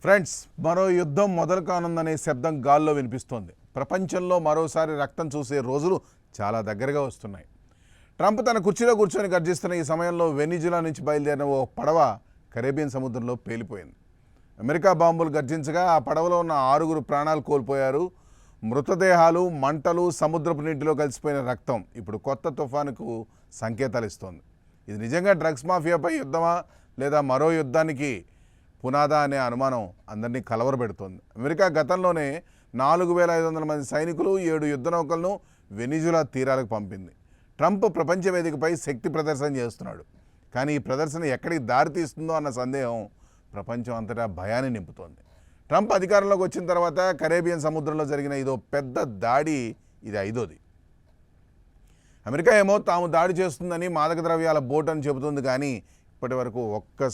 Friends, మరో యుద్ధం మొదలు కానుందనే శబ్దం గాల్లో వినిపిస్తోంది. ప్రపంచంలో మరోసారి రక్తం చూసే రోజులు చాలా దగ్గరగా వస్తున్నాయి. ట్రంప్ తన కుర్చీలో కూర్చొని గర్జిస్తున్న ఈ సమయంలో వెనిజులా నుంచి బయలుదేరిన ఓ పడవ కరేబియన్ సముద్రంలో పేలిపోయింది. అమెరికా బాంబులు గర్జించగా ఆ పడవలో ఉన్న 6 ప్రాణాలు కోల్పోయారు. మృతదేహాలు, మంటలు, సముద్రపు నీటిలో కలిసిపోయిన రక్తం ఇప్పుడు కొత్త తుఫానుకు సంకేతాలు ఇస్తోంది. ఇది నిజంగా డ్రగ్స్ మాఫియాపై యుద్ధమా లేదా మరో యుద్ధానికి పునాదా అనే అనుమానం అందరినీ కలవరపెడుతోంది. అమెరికా గతంలోనే 4,500 మంది సైనికులు, 7 యుద్ధ నౌకలను వెనిజులా తీరాలకు పంపింది. ట్రంప్ ప్రపంచ వేదికపై శక్తి ప్రదర్శన చేస్తున్నాడు. కానీ ఈ ప్రదర్శన ఎక్కడికి దారితీస్తుందో అన్న సందేహం ప్రపంచం అంతటా భయాన్ని నింపుతోంది. ట్రంప్ అధికారంలోకి వచ్చిన తర్వాత కరేబియన్ సముద్రంలో జరిగిన ఇదో పెద్ద దాడి, ఇది 5వది. అమెరికా ఏమో తాము దాడి చేస్తుందని మాదక ద్రవ్యాల బోట్ అని చెబుతుంది, కానీ ఇప్పటి వరకు ఒక్క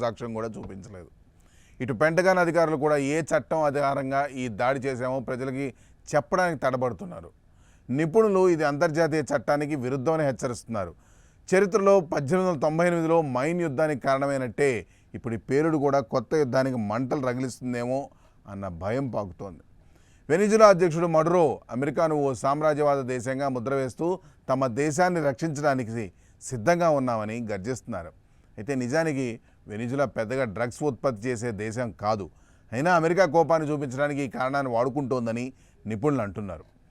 సాక్ష్యం కూడా చూపించలేదు. ఇటు పెంటగాన్ అధికారులు కూడా ఏ చట్టం ఆధారంగా ఈ దాడి చేశామో ప్రజలకి చెప్పడానికి తడబడుతున్నారు. నిపుణులు ఇది అంతర్జాతీయ చట్టానికి విరుద్ధమని హెచ్చరిస్తున్నారు. చరిత్రలో 1898లో మైన్ యుద్ధానికి కారణమైనట్టే ఇప్పుడు ఈ పేలుడు కూడా కొత్త యుద్ధానికి మంటలు రగిలిస్తుందేమో అన్న భయం పాకుతోంది. వెనిజులా అధ్యక్షుడు మడురో అమెరికాను ఓ సామ్రాజ్యవాద దేశంగా ముద్ర వేస్తూ తమ దేశాన్ని రక్షించడానికి సిద్ధంగా ఉన్నామని గర్జిస్తున్నారు. అయితే నిజానికి వెనిజులా పెద్దగా డ్రగ్స్ ఉత్పత్తి చేసే దేశం కాదు. అయినా అమెరికా కోపాన్ని చూపించడానికి ఈ కారణాన్ని వాడుకుంటోందని నిపుణులు అంటున్నారు.